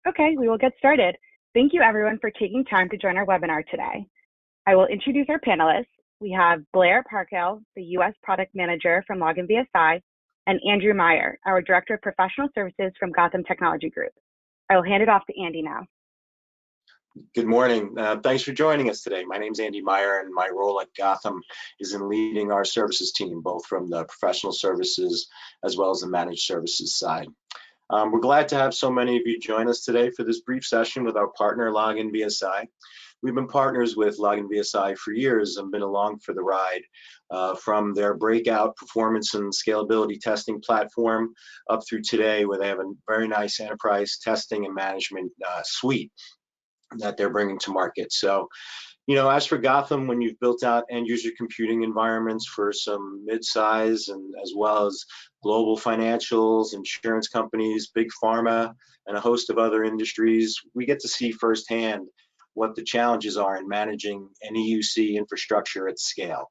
Okay, we will get started. Thank you everyone for taking time to join our webinar today. I will introduce our panelists. We have Blair Parkhill, the U.S. Product Manager from Login VSI, and Andrew Meyer, our Director of Professional Services from Gotham Technology Group. I will hand it off to Andy now. Good morning. Thanks for joining us today. My name is Andy Meyer, and my role at Gotham is in leading our services team, both from the professional services as well as the managed services side. We're glad to have so many of you join us today for this brief session with our partner, Login VSI. We've been partners with Login VSI for years and been along for the ride from their breakout performance and scalability testing platform up through today, where they have a very nice enterprise testing and management suite that they're bringing to market. So, you know, as for Gotham, when you've built out end user computing environments for some mid-size and as well as global financials, insurance companies, big pharma, and a host of other industries, we get to see firsthand what the challenges are in managing an EUC infrastructure at scale.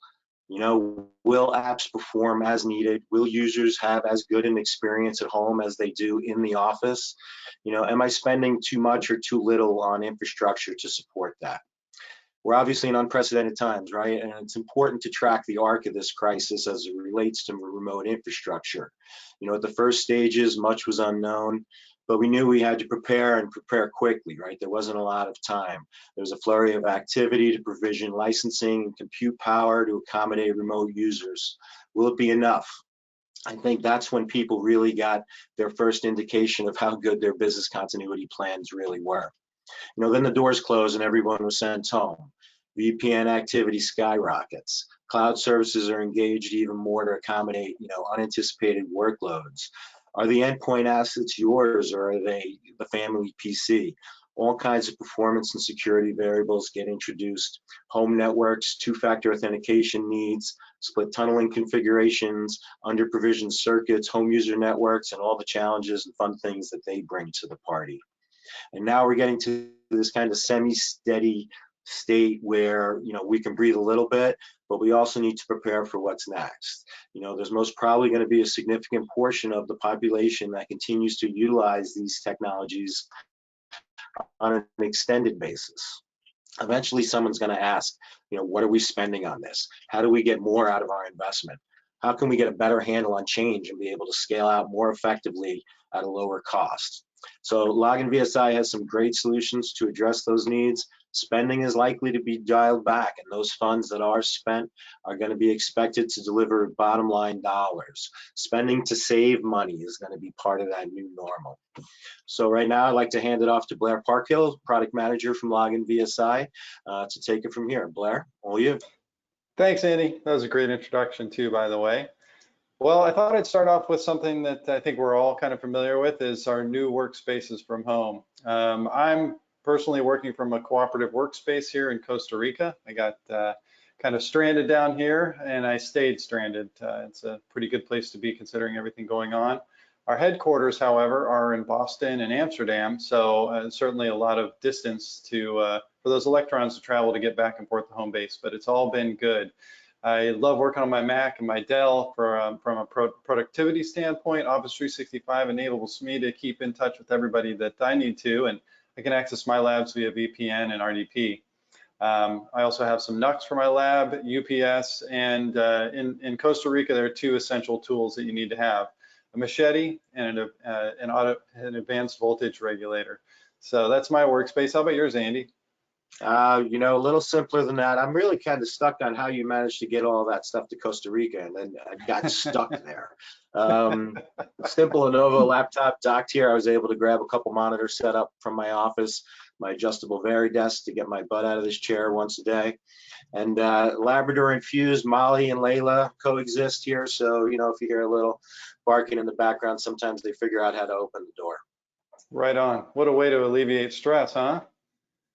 You know, will apps perform as needed? Will users have as good an experience at home as they do in the office? You know, am I spending too much or too little on infrastructure to support that? We're obviously in unprecedented times, right? And it's important to track the arc of this crisis as it relates to remote infrastructure. You know, at the first stages, much was unknown, but we knew we had to prepare and prepare quickly, right? There wasn't a lot of time. There was a flurry of activity to provision licensing and compute power to accommodate remote users. Will it be enough? I think that's when people really got their first indication of how good their business continuity plans really were. You know, then the doors closed and everyone was sent home. VPN activity skyrockets. Cloud services are engaged even more to accommodate, you know, unanticipated workloads. Are the endpoint assets yours, or are they the family PC? All kinds of performance and security variables get introduced. Home networks, two-factor authentication needs, split tunneling configurations, under-provisioned circuits, home user networks, and all the challenges and fun things that they bring to the party. And now we're getting to this kind of semi-steady state where, you know, we can breathe a little bit, but we also need to prepare for what's next. You know, there's most probably going to be a significant portion of the population that continues to utilize these technologies on an extended basis. Eventually, someone's going to ask, you know, what are we spending on this? How do we get more out of our investment? How can we get a better handle on change and be able to scale out more effectively at a lower cost? So Login VSI has some great solutions to address those needs. Spending is likely to be dialed back, and those funds that are spent are going to be expected to deliver bottom line dollars. Spending to save money is going to be part of that new normal. So right now I'd like to hand it off to Blair Parkhill, Product Manager from Login VSI, to take it from here. Blair, all you. Thanks, Andy. That was a great introduction too, by the way. Well, I thought I'd start off with something that I think we're all kind of familiar with, is our new workspaces from home. I'm personally working from a cooperative workspace here in Costa Rica. I got kind of stranded down here, and I stayed stranded. It's a pretty good place to be considering everything going on. Our headquarters, however, are in Boston and Amsterdam, so certainly a lot of distance to for those electrons to travel to get back and forth to home base, but it's all been good. I love working on my Mac and my Dell from a productivity standpoint. Office 365 enables me to keep in touch with everybody that I need to, and I can access my labs via VPN and RDP. I also have some NUCs for my lab, UPS, and in Costa Rica, there are two essential tools that you need to have: a machete and an advanced voltage regulator. So that's my workspace. How about yours, Andy? You know, a little simpler than that. I'm really kind of stuck on how you managed to get all that stuff to Costa Rica, and then I got stuck there. Simple Lenovo laptop docked here. I was able to grab a couple monitors set up from my office, my adjustable Varidesk to get my butt out of this chair once a day. And Labrador infused Molly and Layla coexist here. So, you know, if you hear a little barking in the background, sometimes they figure out how to open the door. Right on. What a way to alleviate stress, huh?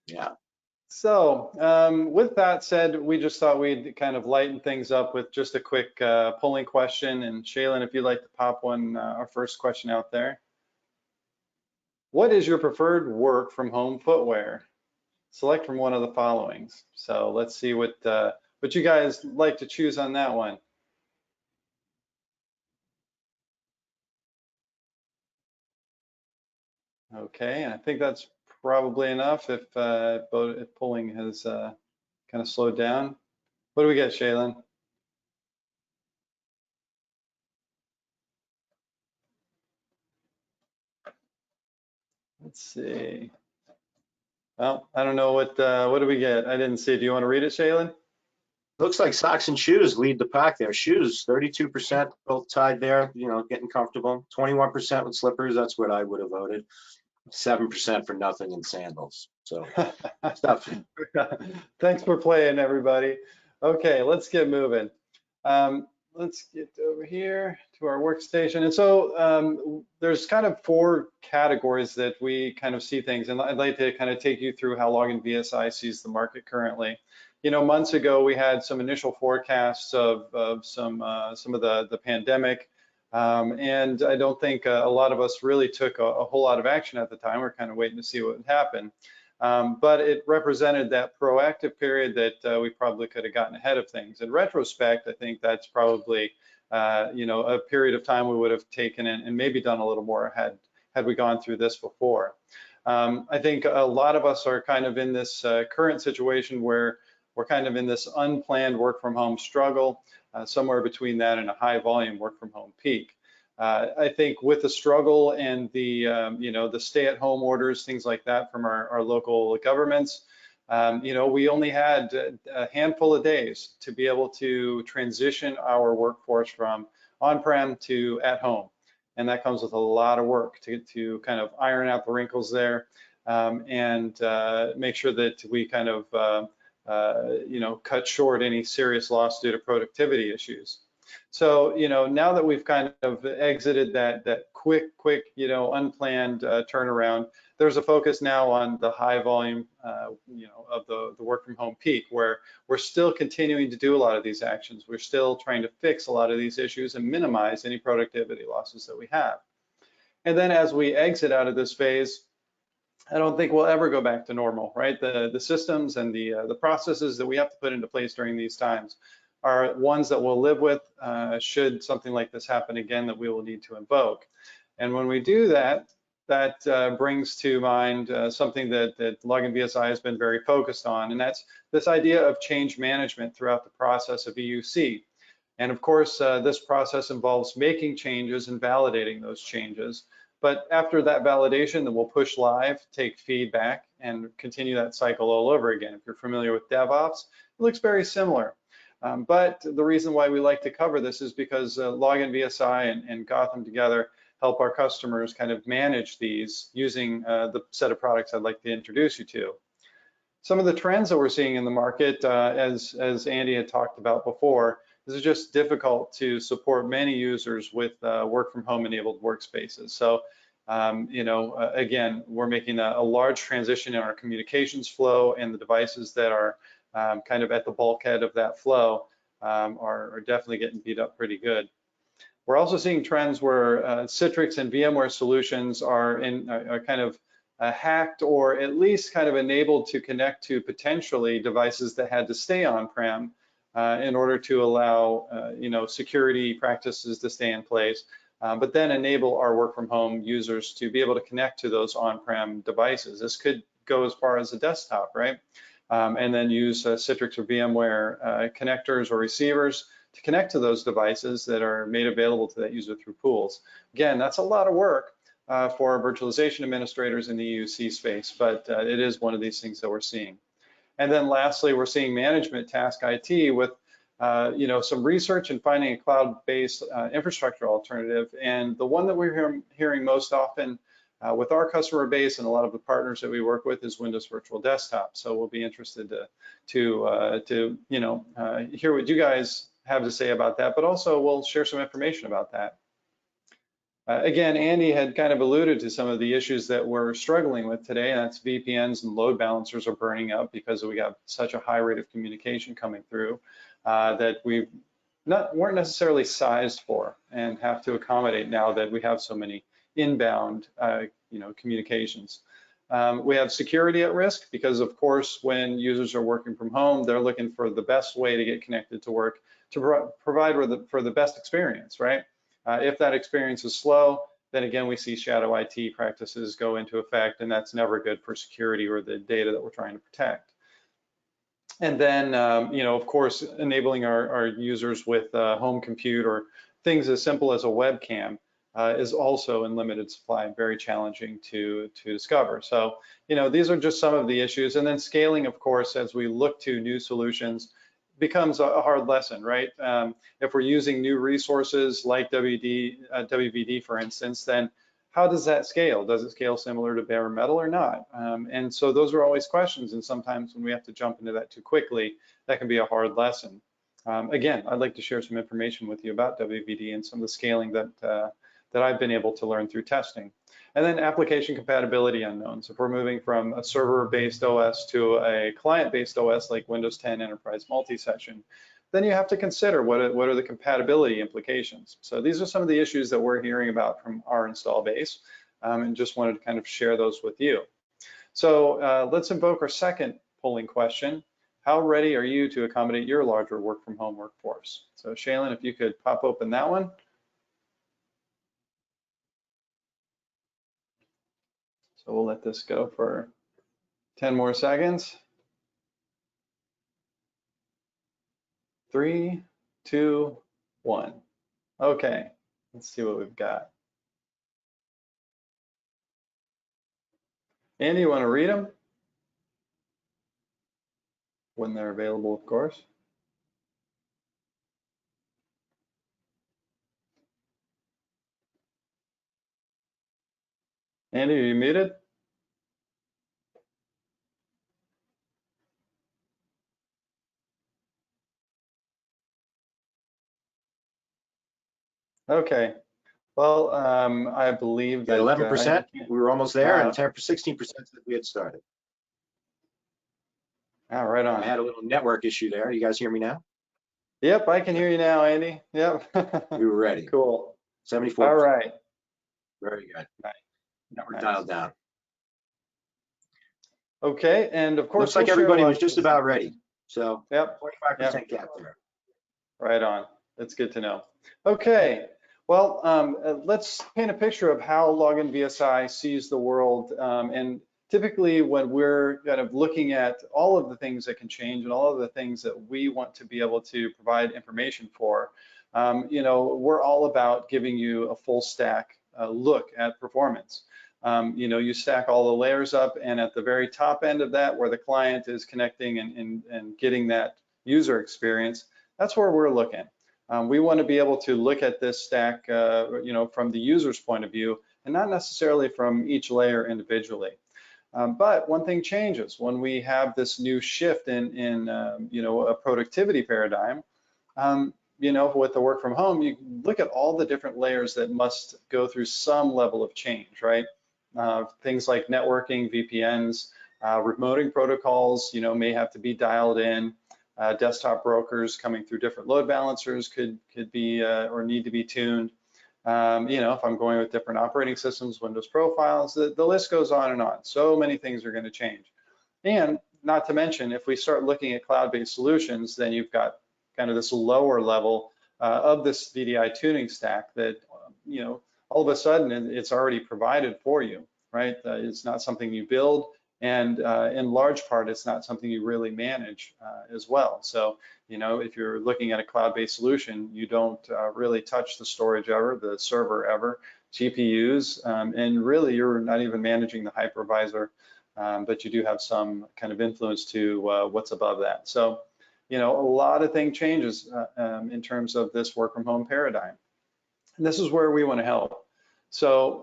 Yeah. So with that said, we just thought we'd kind of lighten things up with just a quick polling question. And Shaylin, if you'd like to pop our first question out there. What is your preferred work from home footwear? Select from one of the followings. So let's see what you guys like to choose on that one. Okay, and I think that's probably enough if polling has kind of slowed down. What do we get, Shaylin? Let's see. Well, I don't know what do we get? I didn't see. Do you want to read it, Shaylin? Looks like socks and shoes lead the pack there. Shoes, 32%, both tied there, getting comfortable. 21% with slippers, that's what I would have voted. 7% for nothing and sandals. So stuff. Thanks for playing, everybody. Okay, let's get moving. Let's get over here to our workstation. And so there's kind of 4 categories that we kind of see things. And I'd like to kind of take you through how Login VSI sees the market currently. Months ago, we had some initial forecasts of some of the pandemic. And I don't think a lot of us really took a whole lot of action at the time. We're kind of waiting to see what would happen. But it represented that proactive period that we probably could have gotten ahead of things. In retrospect, I think that's probably a period of time we would have taken and maybe done a little more had we gone through this before. I think a lot of us are kind of in this current situation where we're kind of in this unplanned work from home struggle, somewhere between that and a high volume work from home peak. I think with the struggle and the the stay-at-home orders, things like that from our local governments, we only had a handful of days to be able to transition our workforce from on-prem to at home, and that comes with a lot of work to kind of iron out the wrinkles there and make sure that we kind of cut short any serious loss due to productivity issues. So, now that we've kind of exited that quick, unplanned turnaround, there's a focus now on the high volume, of the work from home peak, where we're still continuing to do a lot of these actions. We're still trying to fix a lot of these issues and minimize any productivity losses that we have. And then as we exit out of this phase, I don't think we'll ever go back to normal, right? The systems and the processes that we have to put into place during these times are ones that we'll live with should something like this happen again that we will need to invoke. And when we do that, that brings to mind something that Login VSI has been very focused on, and that's this idea of change management throughout the process of EUC. And of course, this process involves making changes and validating those changes. But after that validation, then we'll push live, take feedback, and continue that cycle all over again. If you're familiar with DevOps, it looks very similar. But the reason why we like to cover this is because Login VSI and Gotham together help our customers kind of manage these using the set of products I'd like to introduce you to. Some of the trends that we're seeing in the market, as Andy had talked about before, this is just difficult to support many users with work from home enabled workspaces. So, again, we're making a large transition in our communications flow, and the devices that are kind of at the bulkhead of that flow are definitely getting beat up pretty good. We're also seeing trends where Citrix and VMware solutions are kind of hacked, or at least kind of enabled to connect to potentially devices that had to stay on-prem in order to allow security practices to stay in place, but then enable our work from home users to be able to connect to those on-prem devices. This could go as far as a desktop, right? And then use Citrix or VMware connectors or receivers to connect to those devices that are made available to that user through pools. Again, that's a lot of work for virtualization administrators in the EUC space, but it is one of these things that we're seeing. And then lastly, we're seeing management task IT with some research and finding a cloud-based infrastructure alternative. And the one that we're hearing most often with our customer base and a lot of the partners that we work with is Windows Virtual Desktop. So we'll be interested to hear what you guys have to say about that, but also we'll share some information about that. Again, Andy had kind of alluded to some of the issues that we're struggling with today, and that's VPNs and load balancers are burning up because we got such a high rate of communication coming through that we weren't necessarily sized for and have to accommodate now that we have so many inbound communications. We have security at risk because, of course, when users are working from home, they're looking for the best way to get connected to work to provide for the best experience, right? If that experience is slow, then again, we see shadow IT practices go into effect, and that's never good for security or the data that we're trying to protect. And then, of course, enabling our users with home compute or things as simple as a webcam is also in limited supply and very challenging to discover. So, these are just some of the issues. And then scaling, of course, as we look to new solutions, becomes a hard lesson, right? If we're using new resources like WVD, for instance, then how does that scale? Does it scale similar to bare metal or not? And so those are always questions. And sometimes when we have to jump into that too quickly, that can be a hard lesson. Again, I'd like to share some information with you about WVD and some of the scaling that I've been able to learn through testing. And then application compatibility unknowns. If we're moving from a server-based OS to a client-based OS like Windows 10 Enterprise Multi-Session, then you have to consider what are the compatibility implications. So these are some of the issues that we're hearing about from our install base, and just wanted to kind of share those with you. So let's invoke our second polling question. How ready are you to accommodate your larger work from home workforce? So Shaylin, if you could pop open that one. So we'll let this go for 10 more seconds. 3, 2, 1. Okay, let's see what we've got. Andy, you want to read them? When they're available, of course. Andy, are you muted? Okay. Well, I believe that 11%. We were almost there, and 16% that we had started. Right on. I had a little network issue there. You guys hear me now? Yep, I can hear you now, Andy. Yep. We were ready. Cool. 74%. All right. Very good. Right. Network dialed down. Okay, and of course, looks like everybody was just about ready. So yep, 45% gap there. Right on. That's good to know. Okay. Well, let's paint a picture of how Login VSI sees the world. And typically when we're kind of looking at all of the things that can change and all of the things that we want to be able to provide information for, we're all about giving you a full stack look at performance. You stack all the layers up, and at the very top end of that, where the client is connecting and getting that user experience, that's where we're looking. We want to be able to look at this stack, from the user's point of view, and not necessarily from each layer individually. But one thing changes when we have this new shift in a productivity paradigm. With the work from home, you look at all the different layers that must go through some level of change, right? Things like networking, VPNs, remoting protocols, may have to be dialed in. Desktop brokers coming through different load balancers could be or need to be tuned. If I'm going with different operating systems, Windows profiles, the list goes on and on. So many things are going to change. And not to mention, if we start looking at cloud-based solutions, then you've got kind of this lower level of this VDI tuning stack that, all of a sudden it's already provided for you, right? It's not something you build, and in large part, it's not something you really manage as well. So, if you're looking at a cloud-based solution, you don't really touch the storage ever, the server ever, GPUs, and really you're not even managing the hypervisor, but you do have some kind of influence to what's above that. So, a lot of things changes in terms of this work from home paradigm. And this is where we want to help. So,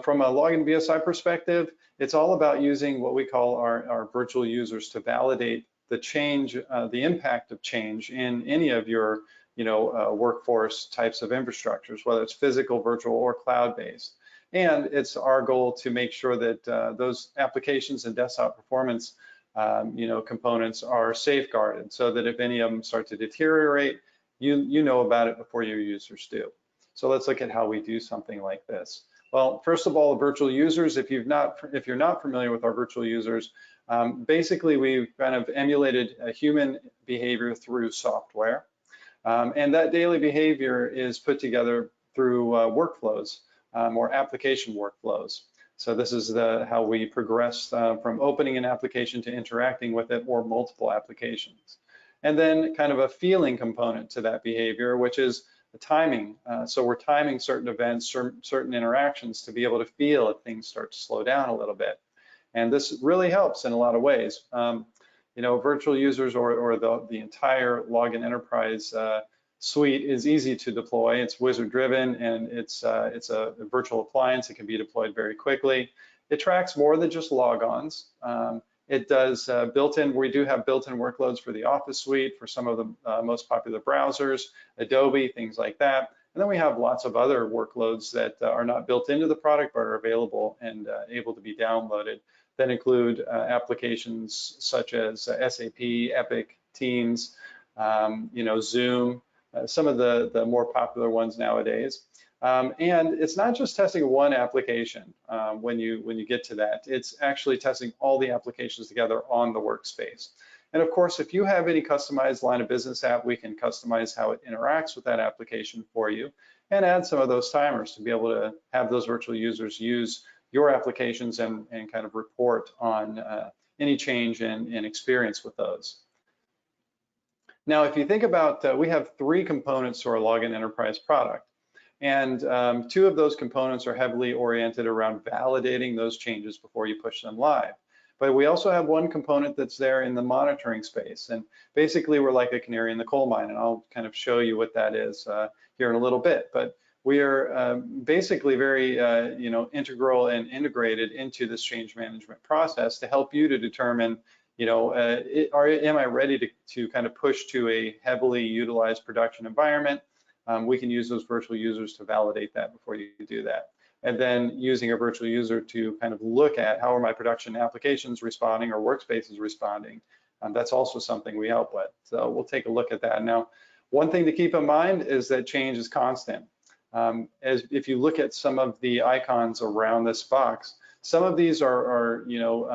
from a Login VSI perspective, it's all about using what we call our virtual users to validate the change, the impact of change in any of your, workforce types of infrastructures, whether it's physical, virtual, or cloud-based. And it's our goal to make sure that those applications and desktop performance, components are safeguarded, so that if any of them start to deteriorate, you know about it before your users do. So let's look at how we do something like this. Well, first of all, the virtual users, if you're not familiar with our virtual users, basically we've kind of emulated a human behavior through software. And that daily behavior is put together through workflows or application workflows. So this is how we progress from opening an application to interacting with it or multiple applications. And then kind of a feeling component to that behavior, which is the timing. So we're timing certain events, certain interactions to be able to feel if things start to slow down a little bit. And this really helps in a lot of ways. You know, virtual users or the entire Login Enterprise suite is easy to deploy. It's wizard driven, and it's a virtual appliance. It can be deployed very quickly. It tracks more than just logons. It does built-in, we do have built-in workloads for the Office suite, for some of the most popular browsers, Adobe, things like that. And then we have lots of other workloads that are not built into the product, but are available and able to be downloaded, that include applications such as SAP, Epic, Teams, you know, Zoom, some of the more popular ones nowadays. And it's not just testing one application when you get to that. It's actually testing all the applications together on the workspace. And of course, if you have any customized line of business app, we can customize how it interacts with that application for you and add some of those timers to be able to have those virtual users use your applications and kind of report on any change in experience with those. Now, if you think about, we have 3 components to our Login Enterprise product. And 2 of those components are heavily oriented around validating those changes before you push them live. But we also have 1 component that's there in the monitoring space. And basically, we're like a canary in the coal mine. And I'll kind of show you what that is here in a little bit. But we are basically very you know, integral and integrated into this change management process to help you to determine, you know, am I ready to kind of push to a heavily utilized production environment? We can use those virtual users to validate that before you do that. And then using a virtual user to kind of look at how are my production applications responding or workspaces responding. That's also something we help with. So we'll take a look at that. Now, one thing to keep in mind is that change is constant. As if you look at some of the icons around this box, some of these are you know,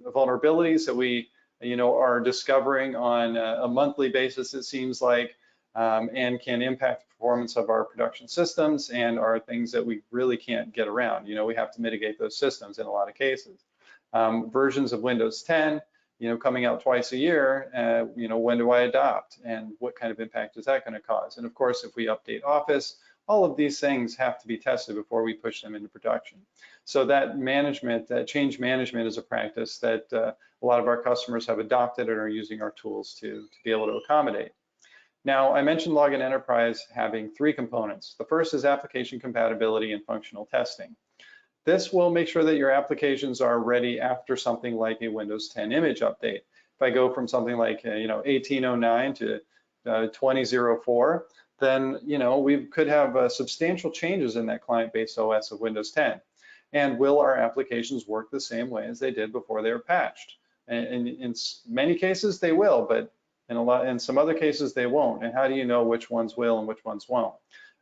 vulnerabilities that we, you know, are discovering on a monthly basis, it seems like, and can impact the performance of our production systems and are things that we really can't get around. You know, we have to mitigate those systems in a lot of cases. Versions of Windows 10, you know, coming out twice a year, you know, when do I adopt and what kind of impact is that going to cause? And of course, if we update Office, all of these things have to be tested before we push them into production. So that management, that change management is a practice that a lot of our customers have adopted and are using our tools to be able to accommodate. Now, I mentioned Login Enterprise having 3 components. The first is application compatibility and functional testing. This will make sure that your applications are ready after something like a Windows 10 image update. If I go from something like, you know, 1809 to 2004, then, you know, we could have substantial changes in that client-based OS of Windows 10. And will our applications work the same way as they did before they were patched? And in many cases, they will, but in some other cases, they won't. And how do you know which ones will and which ones won't?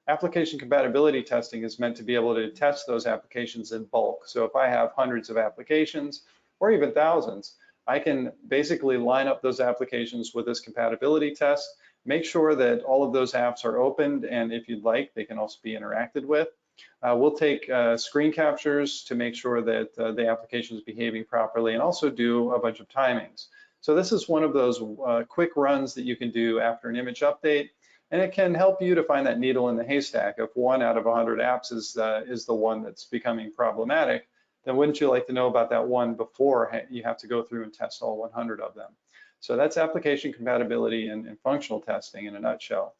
Application compatibility testing is meant to be able to test those applications in bulk. So if I have hundreds of applications or even thousands, I can basically line up those applications with this compatibility test, make sure that all of those apps are opened, and if you'd like, they can also be interacted with. We'll take screen captures to make sure that the application is behaving properly, and also do a bunch of timings. So this is one of those quick runs that you can do after an image update, and it can help you to find that needle in the haystack. If 1 out of 100 apps is the one that's becoming problematic, then wouldn't you like to know about that one before you have to go through and test all 100 of them? So that's application compatibility and functional testing in a nutshell.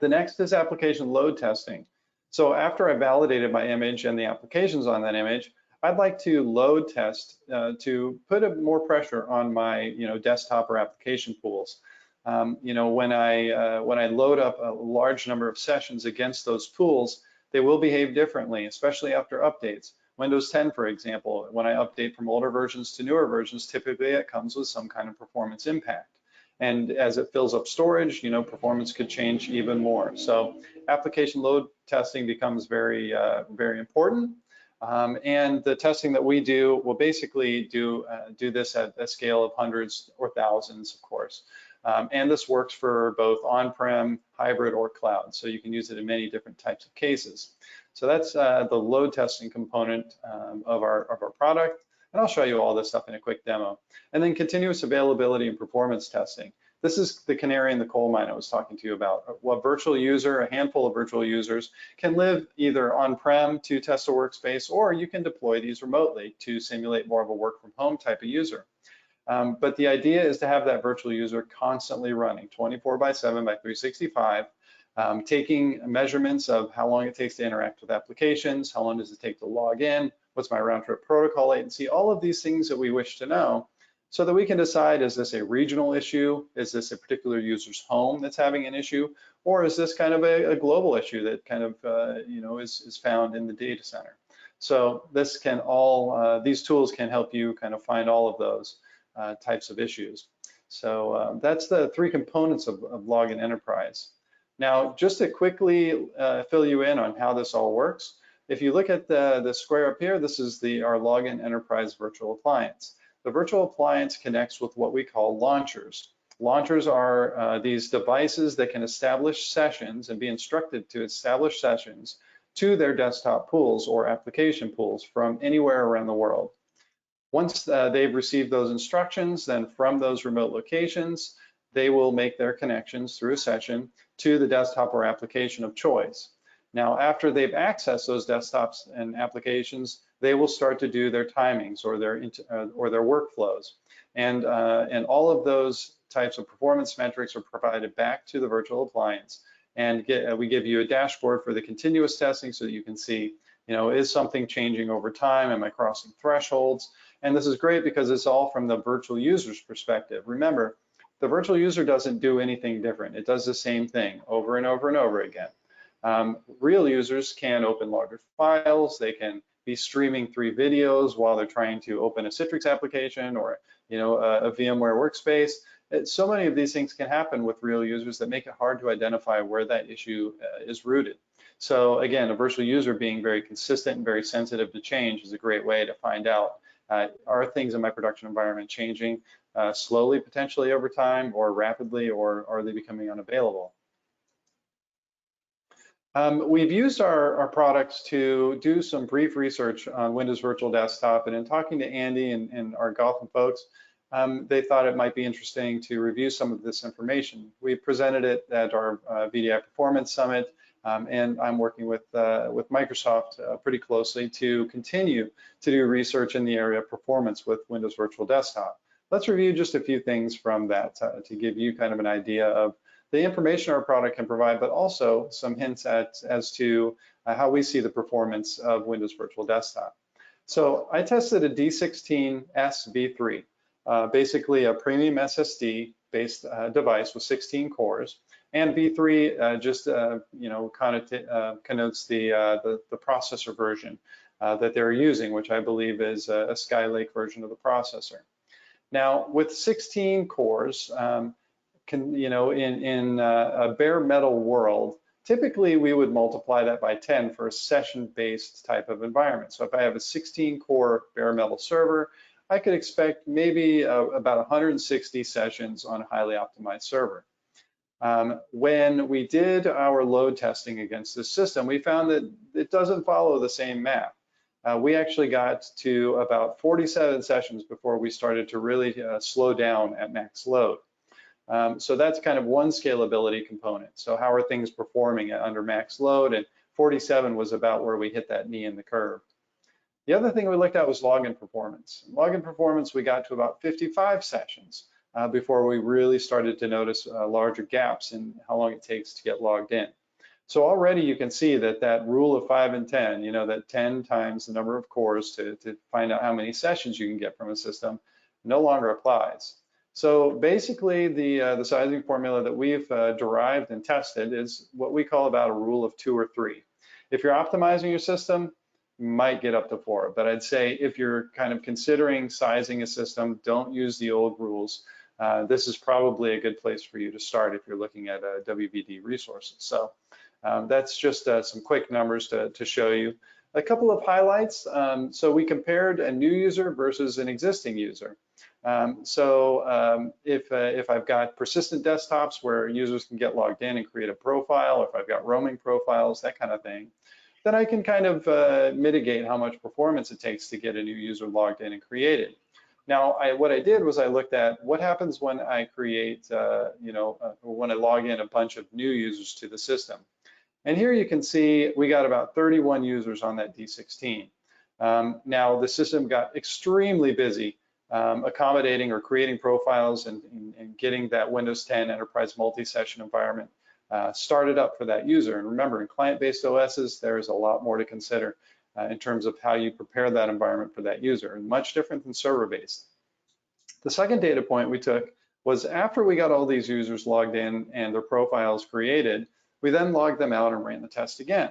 The next is application load testing. So after I validated my image and the applications on that image, I'd like to load test to put more pressure on my, you know, desktop or application pools. You know, when I load up a large number of sessions against those pools, they will behave differently, especially after updates. Windows 10, for example, when I update from older versions to newer versions, typically it comes with some kind of performance impact. And as it fills up storage, you know, performance could change even more. So application load testing becomes very, very important. And the testing that we do will basically do this at a scale of hundreds or thousands, of course. And this works for both on-prem, hybrid, or cloud. So you can use it in many different types of cases. So that's the load testing component of our product. And I'll show you all this stuff in a quick demo. And then continuous availability and performance testing. This is the canary in the coal mine I was talking to you about. A virtual user, a handful of virtual users, can live either on-prem to test a workspace, or you can deploy these remotely to simulate more of a work from home type of user. But the idea is to have that virtual user constantly running 24/7 by 365, taking measurements of how long it takes to interact with applications, how long does it take to log in, what's my round trip protocol latency, all of these things that we wish to know, so that we can decide, is this a regional issue? Is this a particular user's home that's having an issue? Or is this kind of a global issue that kind of is found in the data center? So this can all, these tools can help you kind of find all of those types of issues. So that's the three components of Login Enterprise. Now, just to quickly fill you in on how this all works, if you look at the square up here, this is our Login Enterprise virtual appliance. The virtual appliance connects with what we call launchers. Launchers are these devices that can establish sessions and be instructed to establish sessions to their desktop pools or application pools from anywhere around the world. Once they've received those instructions, then from those remote locations, they will make their connections through a session to the desktop or application of choice. Now, after they've accessed those desktops and applications, they will start to do their timings or their workflows. And all of those types of performance metrics are provided back to the virtual appliance. And we give you a dashboard for the continuous testing so that you can see, is something changing over time? Am I crossing thresholds? And this is great because it's all from the virtual user's perspective. Remember, the virtual user doesn't do anything different. It does the same thing over and over and over again. Real users can open larger files. They can be streaming 3 videos while they're trying to open a Citrix application or a VMware workspace. So many of these things can happen with real users that make it hard to identify where that issue is rooted. So again, a virtual user being very consistent and very sensitive to change is a great way to find out, are things in my production environment changing slowly potentially over time, or rapidly, or are they becoming unavailable? We've used our products to do some brief research on Windows Virtual Desktop, and in talking to Andy and our Gotham folks, they thought it might be interesting to review some of this information. We presented it at our VDI Performance Summit, and I'm working with Microsoft pretty closely to continue to do research in the area of performance with Windows Virtual Desktop. Let's review just a few things from that to give you kind of an idea of the information our product can provide, but also some hints as to how we see the performance of Windows Virtual Desktop. So I tested a D16S V3, basically a premium SSD-based device with 16 cores, and V3 just connotes the processor version that they're using, which I believe is a Skylake version of the processor. Now, with 16 cores, in a bare metal world, typically we would multiply that by 10 for a session-based type of environment. So if I have a 16-core bare metal server, I could expect maybe about 160 sessions on a highly optimized server. When we did our load testing against this system, we found that it doesn't follow the same math. We actually got to about 47 sessions before we started to really slow down at max load. So that's kind of one scalability component. So how are things performing under max load? And 47 was about where we hit that knee in the curve. The other thing we looked at was login performance. Login performance, we got to about 55 sessions before we really started to notice larger gaps in how long it takes to get logged in. So already you can see that rule of 5 and 10, that 10 times the number of cores to find out how many sessions you can get from a system no longer applies. So basically the sizing formula that we've derived and tested is what we call about a rule of 2 or 3. If you're optimizing your system, you might get up to 4, but I'd say if you're kind of considering sizing a system, don't use the old rules. This is probably a good place for you to start if you're looking at WVD resources. So that's just some quick numbers to show you. A couple of highlights. So we compared a new user versus an existing user. If I've got persistent desktops where users can get logged in and create a profile, or if I've got roaming profiles, that kind of thing, then I can kind of mitigate how much performance it takes to get a new user logged in and created. Now, what I did was I looked at what happens when I create, when I log in a bunch of new users to the system. And here you can see we got about 31 users on that D16. Now, the system got extremely busy accommodating or creating profiles and getting that Windows 10 Enterprise multi-session environment started up for that user. And remember, in client-based OSs, there's a lot more to consider in terms of how you prepare that environment for that user, and much different than server-based. The second data point we took was after we got all these users logged in and their profiles created, we then logged them out and ran the test again.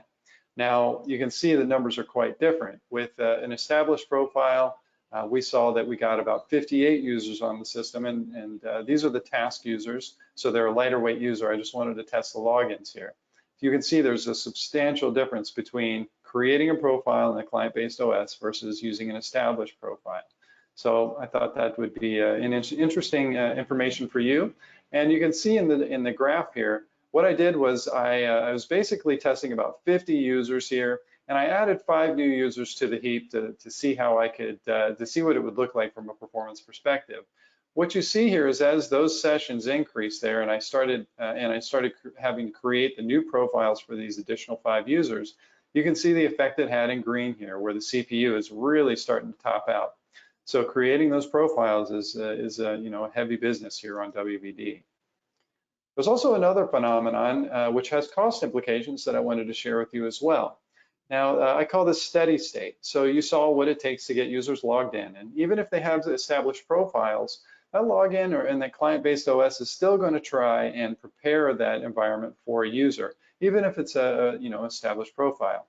Now, you can see the numbers are quite different. With an established profile, we saw that we got about 58 users on the system, and these are the task users, so they're a lighter weight user. I just wanted to test the logins here. You can see there's a substantial difference between creating a profile in a client-based OS versus using an established profile. So I thought that would be an interesting information for you. And you can see in the graph here, what I did was I was basically testing about 50 users here, and I added 5 new users to the heap to see how I could, to see what it would look like from a performance perspective. What you see here is as those sessions increased there, and I started having to create the new profiles for these additional 5 users, you can see the effect it had in green here, where the CPU is really starting to top out. So creating those profiles is a heavy business here on WVD. There's also another phenomenon which has cost implications that I wanted to share with you as well. Now, I call this steady state. So you saw what it takes to get users logged in. And even if they have established profiles, that login or in that client-based OS is still going to try and prepare that environment for a user, even if it's a established profile.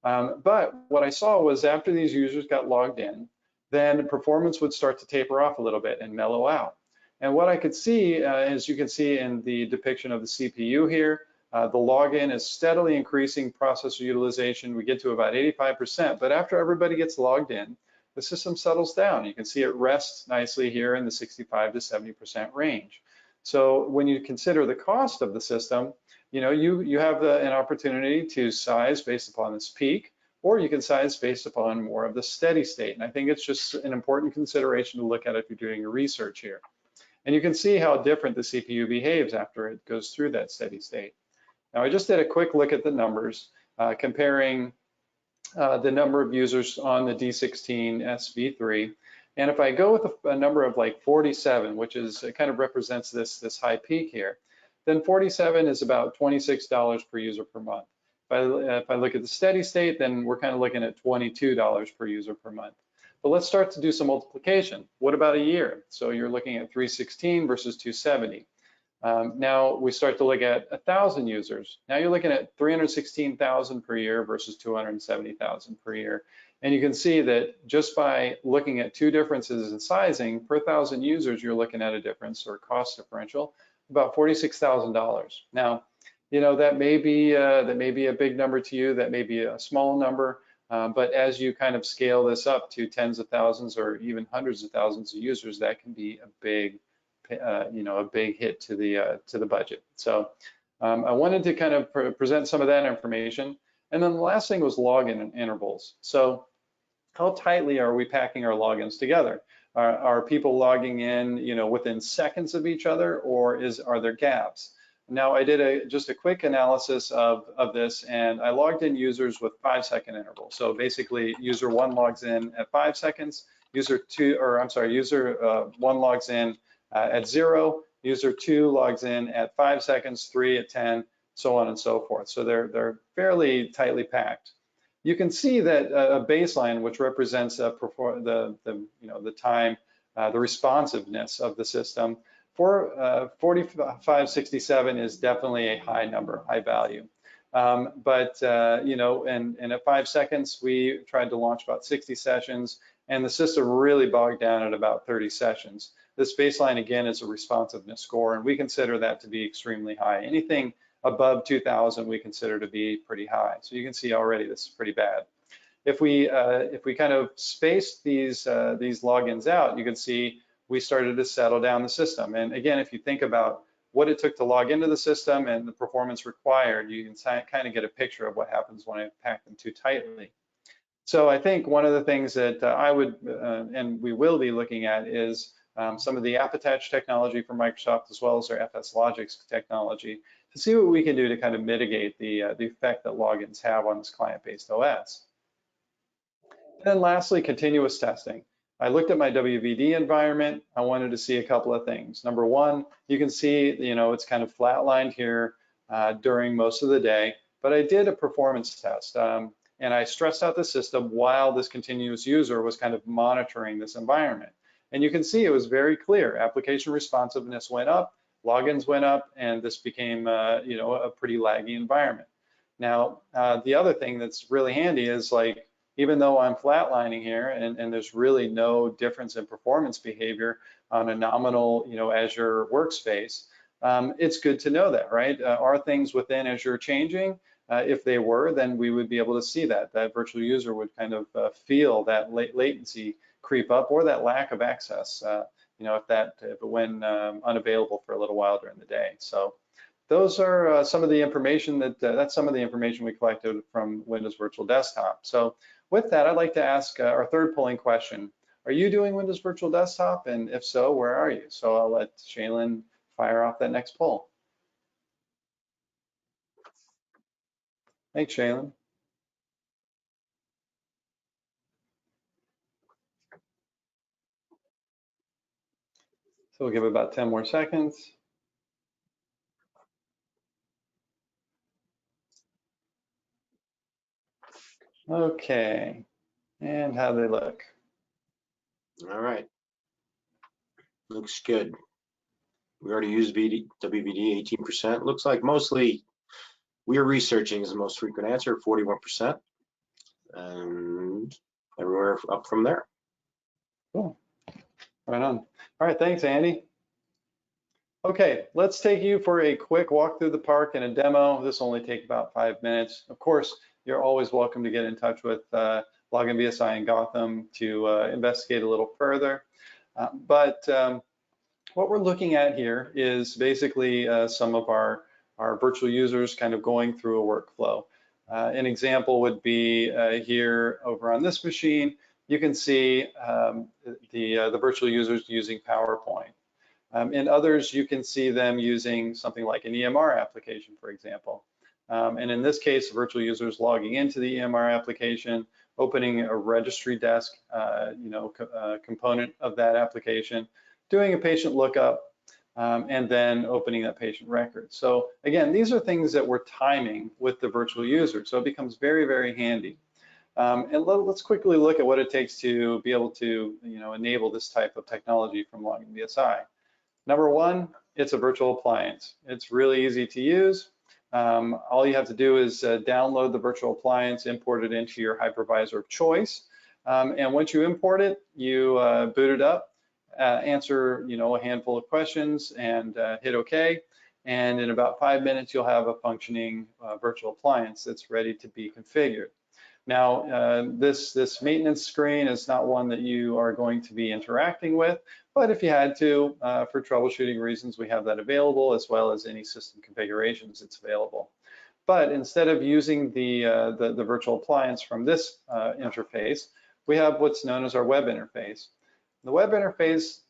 But what I saw was after these users got logged in, then performance would start to taper off a little bit and mellow out. And what I could see, as you can see in the depiction of the CPU here, the login is steadily increasing processor utilization. We get to about 85%, but after everybody gets logged in, the system settles down. You can see it rests nicely here in the 65 to 70% range. So when you consider the cost of the system, you have an opportunity to size based upon this peak, or you can size based upon more of the steady state. And I think it's just an important consideration to look at if you're doing your research here. And you can see how different the CPU behaves after it goes through that steady state. Now, I just did a quick look at the numbers, comparing the number of users on the D16 SV3. And if I go with a number of like 47, which is, it kind of represents this high peak here, then 47 is about $26 per user per month. If I look at the steady state, then we're kind of looking at $22 per user per month. But let's start to do some multiplication. What about a year? So you're looking at 316 versus 270. Now we start to look at 1,000 users. Now you're looking at 316,000 per year versus 270,000 per year. And you can see that just by looking at two differences in sizing, per 1,000 users, you're looking at a difference or cost differential about $46,000. Now, that may be a big number to you, that may be a small number, but as you kind of scale this up to tens of thousands or even hundreds of thousands of users, that can be a big hit to the budget. So I wanted to kind of present some of that information. And then the last thing was login intervals. So how tightly are we packing our logins together? Are people logging in, within seconds of each other, or are there gaps? Now I did just a quick analysis of this, and I logged in users with 5-second intervals. So basically, user 1 logs in at 5 seconds, user 1 logs in at 0, user 2 logs in at 5 seconds, 3 at 10, so on and so forth. So they're fairly tightly packed. You can see that a baseline, which represents the time, the responsiveness of the system, for 4567 is definitely a high number, high value. And at 5 seconds, we tried to launch about 60 sessions, and the system really bogged down at about 30 sessions. This baseline, again, is a responsiveness score, and we consider that to be extremely high. Anything above 2,000 we consider to be pretty high. So you can see already this is pretty bad. if we kind of space these logins out, you can see we started to settle down the system. And again, if you think about what it took to log into the system and the performance required, you can kind of get a picture of what happens when I pack them too tightly. So I think one of the things that I would, and we will be looking at is some of the app attach technology from Microsoft, as well as their FS Logics technology, to see what we can do to kind of mitigate the effect that logins have on this client-based OS. And then lastly, continuous testing. I looked at my WVD environment. I wanted to see a couple of things. Number one, you can see, it's kind of flatlined here during most of the day, but I did a performance test. And I stressed out the system while this continuous user was kind of monitoring this environment. And you can see it was very clear. Application responsiveness went up, logins went up, and this became a pretty laggy environment. Now, the other thing that's really handy is, like, even though I'm flatlining here and there's really no difference in performance behavior on a nominal Azure workspace, it's good to know that, right? Are things within Azure changing? If they were, then we would be able to see that. That virtual user would kind of feel that latency creep up, or that lack of access, if it went unavailable for a little while during the day. So those are some of the information that's some of the information we collected from Windows Virtual Desktop. So with that, I'd like to ask our third polling question. Are you doing Windows Virtual Desktop? And if so, where are you? So I'll let Shaylin fire off that next poll. Thanks, Shaylin. So we'll give it about 10 more seconds. Okay, and how do they look? All right, looks good. We already used WVD 18%. Looks like mostly we are researching is the most frequent answer, 41%, and everywhere up from there. Cool, right on. All right, thanks, Andy. Okay, let's take you for a quick walk through the park and a demo. This will only take about 5 minutes. Of course, you're always welcome to get in touch with Login VSI and Gotham to investigate a little further. But what we're looking at here is basically some of our virtual users kind of going through a workflow. An example would be here over on this machine. You can see the virtual users using PowerPoint. In others, you can see them using something like an EMR application, for example. And in this case, the virtual user is logging into the EMR application, opening a registry desk, component of that application, doing a patient lookup, and then opening that patient record. So again, these are things that we're timing with the virtual user. So it becomes very, very handy. And let's quickly look at what it takes to be able to enable this type of technology from Login VSI. Number one, it's a virtual appliance. It's really easy to use. All you have to do is download the virtual appliance, import it into your hypervisor of choice. And once you import it, you boot it up, answer a handful of questions, and hit OK. And in about 5 minutes, you'll have a functioning virtual appliance that's ready to be configured. Now, this maintenance screen is not one that you are going to be interacting with, but if you had to, for troubleshooting reasons, we have that available, as well as any system configurations it's available. But instead of using the virtual appliance from this interface, we have what's known as our web interface. The web interface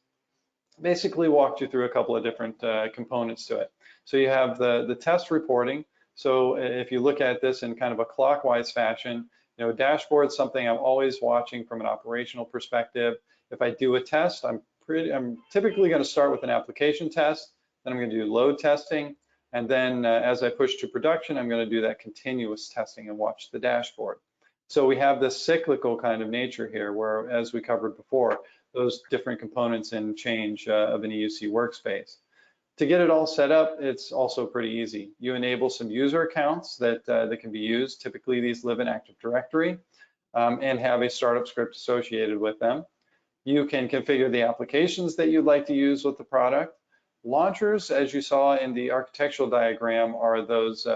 basically walked you through a couple of different components to it. So you have the test reporting. So if you look at this in kind of a clockwise fashion, dashboard is something I'm always watching from an operational perspective. If I do a test, I'm typically going to start with an application test, then I'm going to do load testing, and then as I push to production, I'm going to do that continuous testing and watch the dashboard. So we have this cyclical kind of nature here, where, as we covered before, those different components and change of an EUC workspace. To get it all set up, it's also pretty easy. You enable some user accounts that can be used. Typically, these live in Active Directory and have a startup script associated with them. You can configure the applications that you'd like to use with the product. Launchers, as you saw in the architectural diagram, are those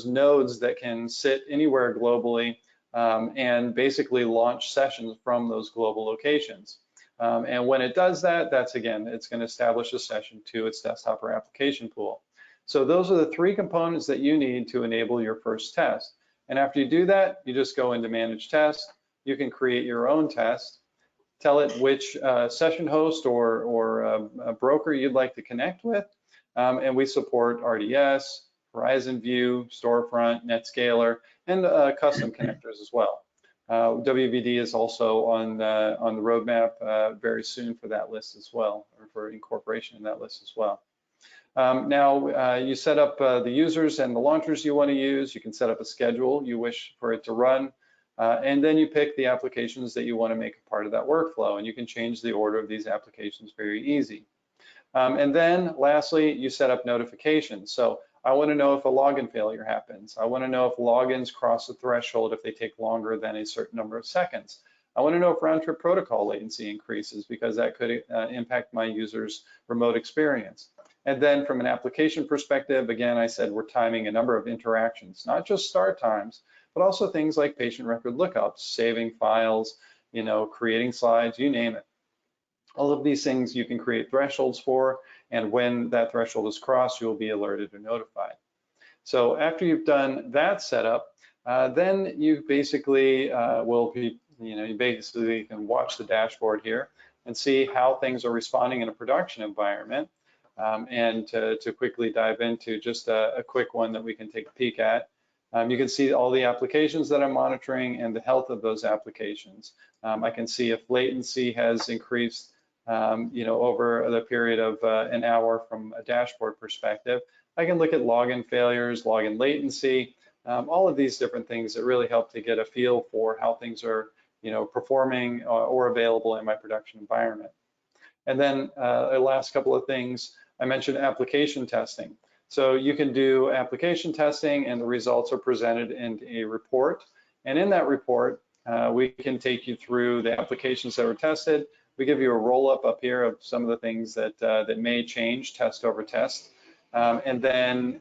nodes that can sit anywhere globally and basically launch sessions from those global locations. And when it does that, that's again, it's going to establish a session to its desktop or application pool. So those are the three components that you need to enable your first test. And after you do that, you just go into Manage Test. You can create your own test, tell it which session host or a broker you'd like to connect with. And we support RDS, Horizon View, Storefront, NetScaler, and custom connectors as well. WVD is also on the roadmap very soon for that list as well, or for incorporation in that list as well. Now you set up the users and the launchers you want to use. You can set up a schedule you wish for it to run, and then you pick the applications that you want to make a part of that workflow, and you can change the order of these applications very easy. And then lastly, you set up notifications. So I want to know if a login failure happens. I want to know if logins cross the threshold if they take longer than a certain number of seconds. I want to know if round-trip protocol latency increases, because that could impact my user's remote experience. And then from an application perspective, again, I said we're timing a number of interactions, not just start times, but also things like patient record lookups, saving files, creating slides, you name it. All of these things you can create thresholds for, and when that threshold is crossed, you'll be alerted or notified. So after you've done that setup, then you basically will be, you basically can watch the dashboard here and see how things are responding in a production environment. And to quickly dive into just a quick one that we can take a peek at, you can see all the applications that I'm monitoring and the health of those applications. I can see if latency has increased over the period of an hour from a dashboard perspective. I can look at login failures, login latency, all of these different things that really help to get a feel for how things are performing or available in my production environment. And then the last couple of things, I mentioned application testing. So you can do application testing and the results are presented in a report. And in that report, we can take you through the applications that were tested. We give you a roll-up up here of some of the things that may change test over test. And then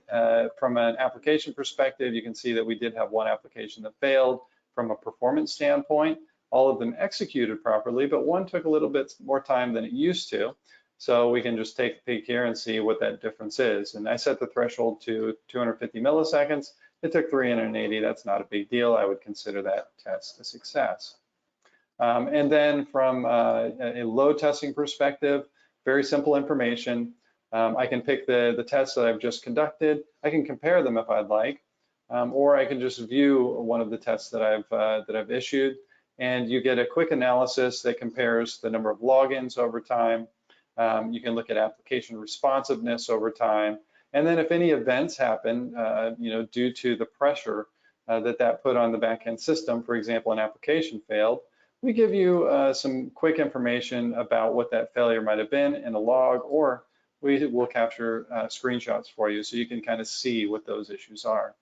from an application perspective, you can see that we did have one application that failed from a performance standpoint. All of them executed properly, but one took a little bit more time than it used to. So we can just take a peek here and see what that difference is. And I set the threshold to 250 milliseconds. It took 380. That's not a big deal. I would consider that test a success. And then from a load testing perspective, very simple information. I can pick the tests that I've just conducted. I can compare them if I'd like, or I can just view one of the tests that I've issued, and you get a quick analysis that compares the number of logins over time. You can look at application responsiveness over time, and then if any events happen, due to the pressure that put on the backend system, for example, an application failed, we give you some quick information about what that failure might have been in a log, or we will capture screenshots for you so you can kind of see what those issues are.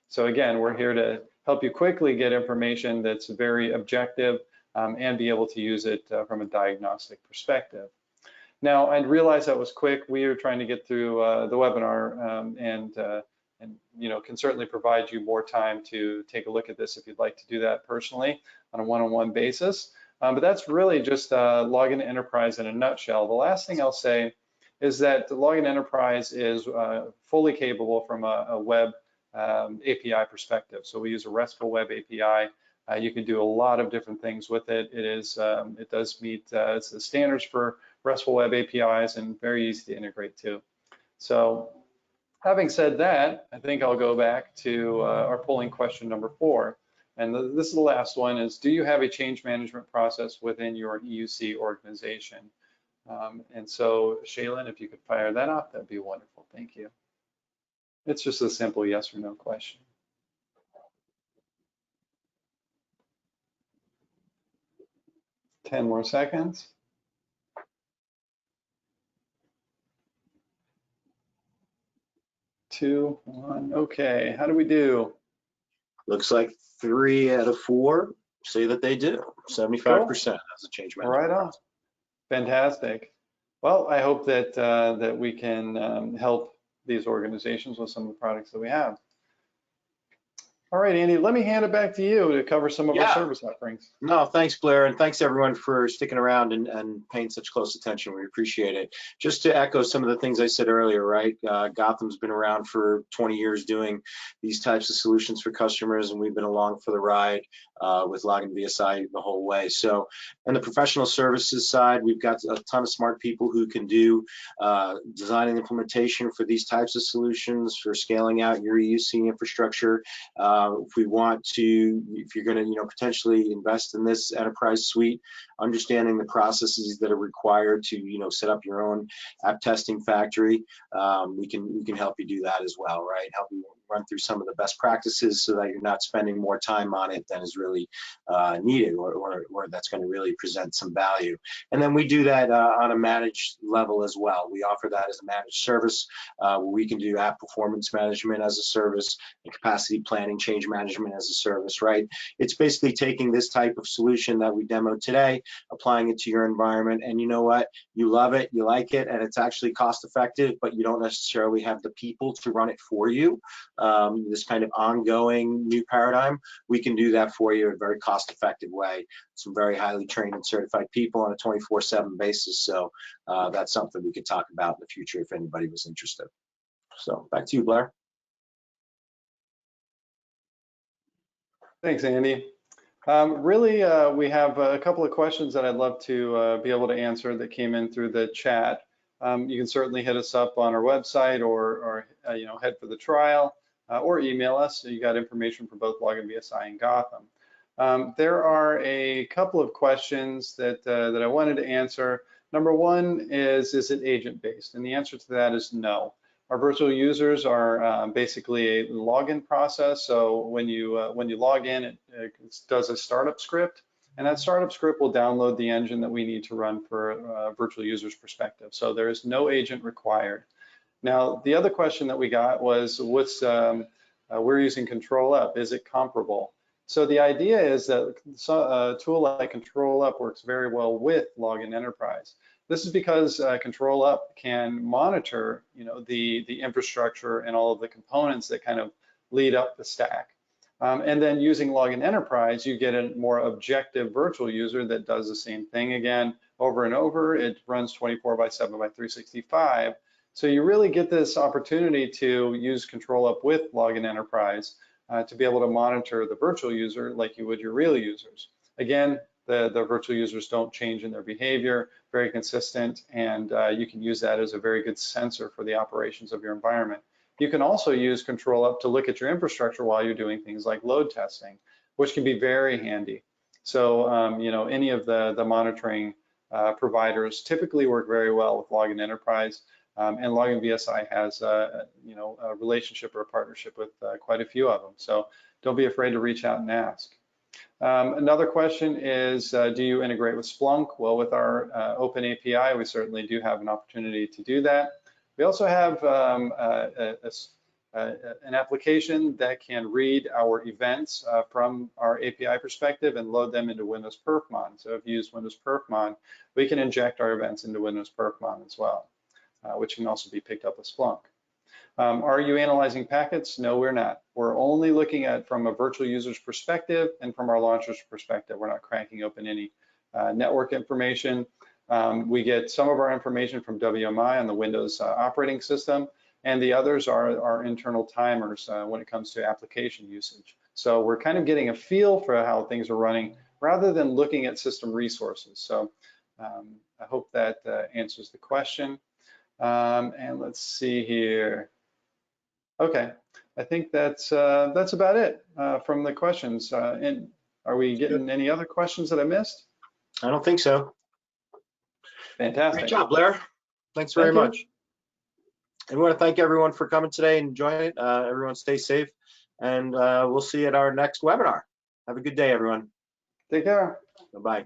So again, we're here to help you quickly get information that's very objective and be able to use it from a diagnostic perspective. Now, I realize that was quick. We are trying to get through the webinar and can certainly provide you more time to take a look at this if you'd like to do that personally on a one-on-one basis. But that's really just Login Enterprise in a nutshell. The last thing I'll say is that the Login Enterprise is fully capable from a web API perspective. So we use a RESTful web API. You can do a lot of different things with it. It does meet the standards for RESTful web APIs and very easy to integrate too. So having said that, I think I'll go back to our polling question number 4. And this is the last one, is do you have a change management process within your EUC organization? And so Shaylin, if you could fire that off, that'd be wonderful. Thank you. It's just a simple yes or no question. Ten more seconds. 2, 1. Okay, how do we do? Looks like 3 out of 4 say that they do. 75% as a change management. Right on. Fantastic. Well, I hope that that we can help these organizations with some of the products that we have. All right, Andy, let me hand it back to you to cover some of our Yeah. service offerings. No, thanks, Blair, and thanks everyone for sticking around and paying such close attention. We appreciate it. Just to echo some of the things I said earlier, right? Gotham's been around for 20 years doing these types of solutions for customers, and we've been along for the ride with Login VSI the whole way. So, on the professional services side, we've got a ton of smart people who can do design and implementation for these types of solutions, for scaling out your EUC infrastructure. If we want to, if you're going to, potentially invest in this enterprise suite, understanding the processes that are required to, set up your own app testing factory, we can help you do that as well, right? Help you run through some of the best practices so that you're not spending more time on it than is really needed, or that's going to really present some value. And then we do that on a managed level as well. We offer that as a managed service. We can do app performance management as a service, and capacity planning, change management as a service, right? It's basically taking this type of solution that we demoed today, applying it to your environment, and you know what? You love it, you like it, and it's actually cost effective, but you don't necessarily have the people to run it for you. This kind of ongoing new paradigm, we can do that for you in a very cost effective way. Some very highly trained and certified people on a 24/7 basis. So that's something we could talk about in the future if anybody was interested. So back to you, Blair. Thanks, Andy. Really, we have a couple of questions that I'd love to be able to answer that came in through the chat. You can certainly hit us up on our website or head for the trial or email us. So you got information for both Login VSI and Gotham. There are a couple of questions that I wanted to answer. Number one is it agent-based? And the answer to that is no. Our virtual users are basically a login process. So when you log in, it does a startup script, and that startup script will download the engine that we need to run for a virtual user's perspective. So there is no agent required. Now, the other question that we got was, we're using Control Up. Is it comparable? So the idea is that a tool like Control Up works very well with Login Enterprise. This is because Control Up can monitor, the infrastructure and all of the components that kind of lead up the stack. And then using Login Enterprise, you get a more objective virtual user that does the same thing again over and over. It runs 24/7 by 365. So you really get this opportunity to use Control Up with Login Enterprise to be able to monitor the virtual user like you would your real users. Again, the virtual users don't change in their behavior, very consistent, and you can use that as a very good sensor for the operations of your environment. You can also use Control Up to look at your infrastructure while you're doing things like load testing, which can be very handy. So, any of the monitoring providers typically work very well with Login Enterprise, and Login VSI has a relationship or a partnership with quite a few of them. So don't be afraid to reach out and ask. Another question is, do you integrate with Splunk? Well, with our open API, we certainly do have an opportunity to do that. We also have an application that can read our events from our API perspective and load them into Windows Perfmon. So if you use Windows Perfmon, we can inject our events into Windows Perfmon as well, which can also be picked up with Splunk. Are you analyzing packets? No, we're not. We're only looking at from a virtual user's perspective and from our launcher's perspective. We're not cracking open any network information. We get some of our information from WMI on the Windows operating system, and the others are our internal timers when it comes to application usage. So we're kind of getting a feel for how things are running rather than looking at system resources. So I hope that answers the question. And let's see here. Okay, I think that's about it from the questions. And are we getting any other questions that I missed? I don't think so. Fantastic. Great job, Blair. Thanks very much. And we want to thank everyone for coming today and joining it. Everyone stay safe, and we'll see you at our next webinar. Have a good day, everyone. Take care. Bye-bye.